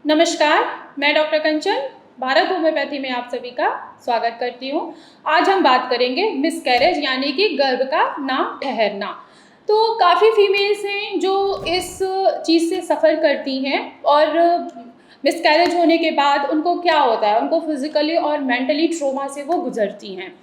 नमस्कार, मैं डॉक्टर कंचन, भारत होम्योपैथी में आप सभी का स्वागत करती हूँ। आज हम बात करेंगे मिसकैरेज यानी कि गर्भ का ना ठहरना। तो काफ़ी फीमेल्स हैं जो इस चीज़ से सफ़र करती हैं और मिसकैरेज होने के बाद उनको क्या होता है, उनको फिज़िकली और मेंटली ट्रॉमा से वो गुज़रती हैं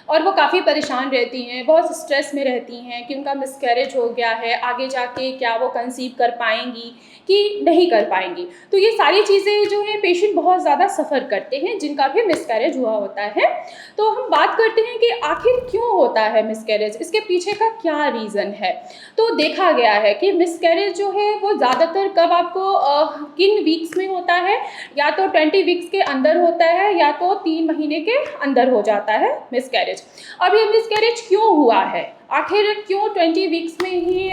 और वो काफ़ी परेशान रहती हैं, बहुत स्ट्रेस में रहती हैं कि उनका मिसकैरेज हो गया है, आगे जाके क्या वो कंसीव कर पाएँगी कि नहीं कर पाएँगी। तो ये सारी चीज़ें जो हैं पेशेंट बहुत ज़्यादा सफ़र करते हैं जिनका भी मिसकैरेज हुआ होता है। तो हम बात करते हैं कि आखिर क्यों होता है मिसकैरेज, इसके पीछे का क्या रीज़न है? तो देखा गया है कि मिसकैरेज जो है वो ज़्यादातर कब आपको किन वीक्स में होता है, या तो 20 वीक्स के अंदर होता है या तो 3 महीने के अंदर हो जाता है मिसकैरेज। अब ये मिसकैरेज क्यों हुआ है? आखिर क्यों 20 वीक्स में ही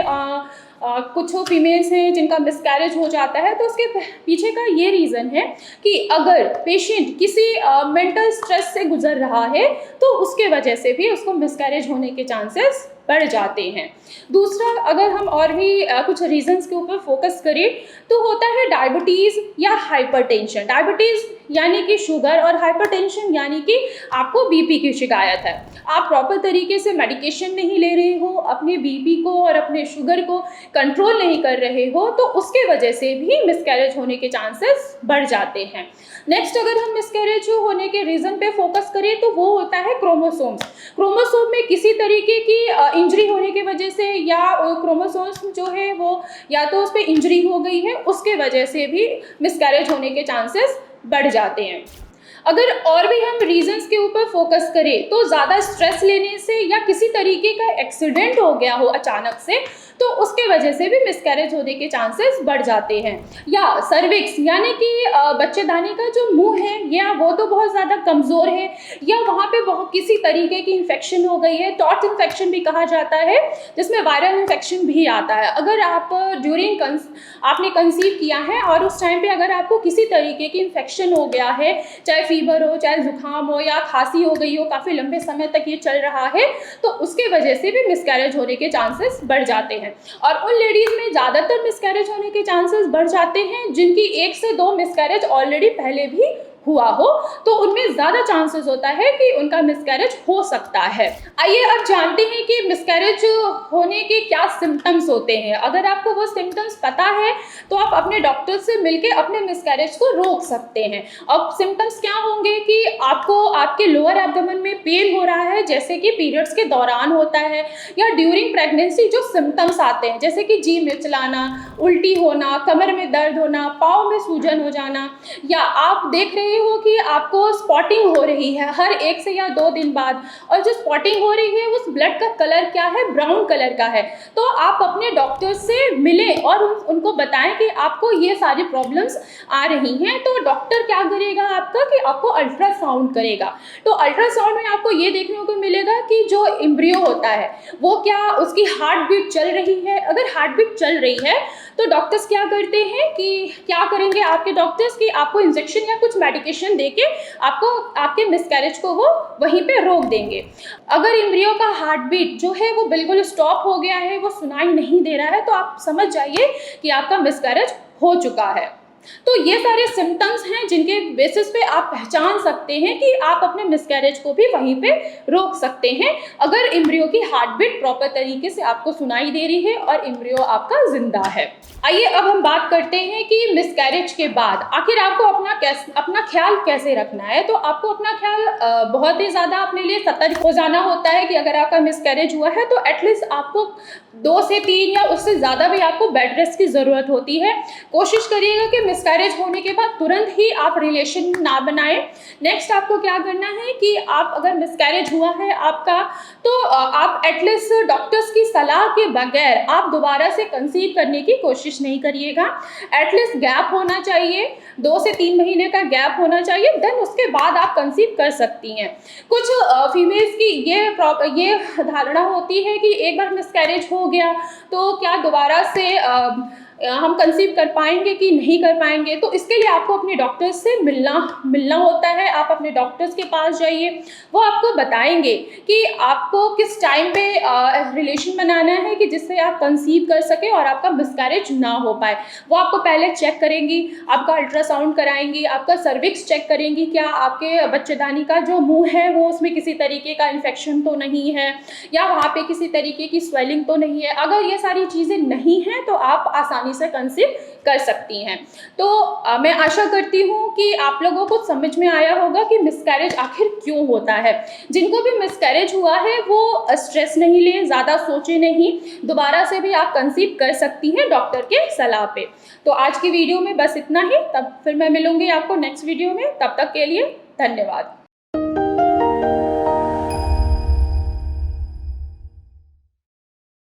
कुछ फीमेल्स हैं जिनका मिसकैरेज हो जाता है, तो उसके पीछे का ये रीज़न है कि अगर पेशेंट किसी मेंटल स्ट्रेस से गुजर रहा है तो उसके वजह से भी उसको मिसकैरेज होने के चांसेस बढ़ जाते हैं। दूसरा, अगर हम और भी कुछ रीजंस के ऊपर फोकस करें तो होता है डायबिटीज़ या हाइपरटेंशन। डायबिटीज़ यानी कि शुगर और हाइपरटेंशन यानी कि आपको बीपी की शिकायत है, आप प्रॉपर तरीके से मेडिकेशन नहीं ले रहे हो, अपने बीपी को और अपने शुगर को कंट्रोल नहीं कर रहे हो, तो उसके वजह से भी मिसकैरेज होने के चांसेस बढ़ जाते हैं। नेक्स्ट, अगर हम मिसकैरेज होने के रीज़न पे फोकस करें तो वो होता है क्रोमोसोम्स। क्रोमोसोम में किसी तरीके की इंजरी होने की वजह से या क्रोमोसोम्स जो है वो या तो उस पर इंजरी हो गई है, उसके वजह से भी मिसकैरेज होने के चांसेस बढ़ जाते हैं। अगर और भी हम रीजंस के ऊपर फोकस करें तो ज़्यादा स्ट्रेस लेने से या किसी तरीके का एक्सीडेंट हो गया हो अचानक से, तो उसके वजह से भी मिसकैरेज होने के चांसेस बढ़ जाते हैं। या सर्विक्स यानी कि बच्चेदानी का जो मुंह है या वो तो बहुत ज़्यादा कमज़ोर है, या वहाँ पे बहुत किसी तरीके की इन्फेक्शन हो गई है, टॉर्च इन्फेक्शन भी कहा जाता है, जिसमें वायरल इन्फेक्शन भी आता है। अगर आप ड्यूरिंग आपने कंसीव किया है और उस टाइम पे अगर आपको किसी तरीके की इन्फेक्शन हो गया है, चाहे फीवर हो, चाहे जुकाम हो या खांसी हो गई हो, काफ़ी लंबे समय तक ये चल रहा है, तो उसके वजह से भी मिसकैरेज होने के चांसेस बढ़ जाते हैं। और उन लेडीज़ में ज़्यादातर मिसकैरेज होने के चांसेस बढ़ जाते हैं जिनकी 1 से 2 मिसकैरेज ऑलरेडी पहले भी हुआ हो, तो उनमें ज़्यादा चांसेस होता है कि उनका मिसकैरेज हो सकता है। आइए अब जानते हैं कि मिसकैरेज होने के क्या सिम्टम्स होते हैं। अगर आपको वो सिम्टम्स पता है तो आप अपने डॉक्टर से मिलके अपने मिसकैरेज को रोक सकते हैं। अब सिम्टम्स क्या होंगे कि आपको आपके लोअर एब्डोमेन में पेन हो रहा है, जैसे कि पीरियड्स के दौरान होता है, या ड्यूरिंग प्रेगनेंसी जो सिम्टम्स आते हैं जैसे कि जी मिचलाना, उल्टी होना, कमर में दर्द होना, पाँव में सूजन हो जाना, या आप देख रहे हो कि आपको स्पॉटिंग हो रही है हर 1 से या 2 दिन बाद, और जो स्पॉटिंग हो रही है उस ब्लड का कलर क्या है, ब्राउन कलर का है, तो आप अपने डॉक्टर से मिलें और उनको बताएं कि आपको ये सारी प्रॉब्लम्स आ रही हैं। तो डॉक्टर क्या करेगा आपका कि आपको अल्ट्रासाउंड करेगा। तो अल्ट्रासाउंड में आपको ये देखने को मिलेगा कि जो एम्ब्रियो होता है वो क्या उसकी हार्ट बीट चल रही है। अगर हार्ट बीट चल रही है तो डॉक्टर्स क्या करते हैं कि क्या करेंगे आपके डॉक्टर्स कि आपको इंजेक्शन या कुछ मेडिकेशन देके आपको आपके मिसकैरेज को वो वहीं पे रोक देंगे। अगर एम्ब्रियो का हार्ट बीट जो है वो बिल्कुल स्टॉप हो गया है, वो सुनाई नहीं दे रहा है, तो आप समझ जाइए कि आपका मिसकैरेज हो चुका है। तो ये सारे सिम्टम्स हैं जिनके बेसिस पे आप पहचान सकते हैं कि आप अपने मिसकैरेज को भी वहीं पे रोक सकते हैं, अगर एम्ब्रियो की हार्ट बीट प्रॉपर तरीके से आपको सुनाई दे रही है और एम्ब्रियो आपका जिंदा है। आइए अब हम बात करते हैं कि मिसकैरेज के बाद आखिर आपको अपना ख्याल कैसे रखना है। तो आपको अपना ख्याल बहुत ही ज़्यादा अपने लिए सतर्क हो जाना होता है कि अगर आपका मिसकैरेज हुआ है तो एटलीस्ट आपको 2 से 3 या उससे ज़्यादा भी आपको बेड रेस्ट की ज़रूरत होती है। कोशिश करिएगा कि मिसकैरेज होने के बाद तुरंत ही आप रिलेशन ना बनाएं। नेक्स्ट आपको क्या करना है कि आप अगर मिसकैरेज हुआ है आपका, तो आप एटलीस्ट डॉक्टर्स की सलाह के बगैर आप दोबारा से कंसीव करने की कोशिश नहीं करिएगा। एटलीस्ट गैप होना चाहिए, 2 से 3 महीने का गैप होना चाहिए, देन उसके बाद आप कंसीव कर सकती हैं। कुछ फीमेल्स की ये धारणा होती है कि एक बार मिसकैरेज हो गया तो क्या दोबारा से हम कंसीव कर पाएंगे कि नहीं कर पाएंगे। तो इसके लिए आपको अपने डॉक्टर्स से मिलना होता है। आप अपने डॉक्टर्स के पास जाइए, वो आपको बताएंगे कि आपको किस टाइम पे रिलेशन बनाना है कि जिससे आप कंसीव कर सके और आपका मिसकैरेज ना हो पाए। वो आपको पहले चेक करेंगी, आपका अल्ट्रासाउंड कराएंगी, आपका सर्विक्स चेक करेंगी, क्या आपके बच्चेदानी का जो मुंह है वो उसमें किसी तरीके का इन्फेक्शन तो नहीं है, या वहाँ पे किसी तरीके की स्वेलिंग तो नहीं है। अगर ये सारी चीज़ें नहीं हैं तो आप आसानी से कंसीव कर सकती हैं। तो मैं आशा करती हूँ कि आप लोगों को समझ में आया होगा कि मिसकैरेज आखिर क्यों होता है। जिनको भी मिसकैरेज हुआ है वो स्ट्रेस नहीं लें, ज़्यादा सोचें नहीं, दोबारा से भी आप कंसीव कर सकती हैं डॉक्टर के सलाह पे। तो आज की वीडियो में बस इतना ही, तब फिर मैं मिलूंगी आपको नेक्स्ट वीडियो में। तब तक के लिए धन्यवाद।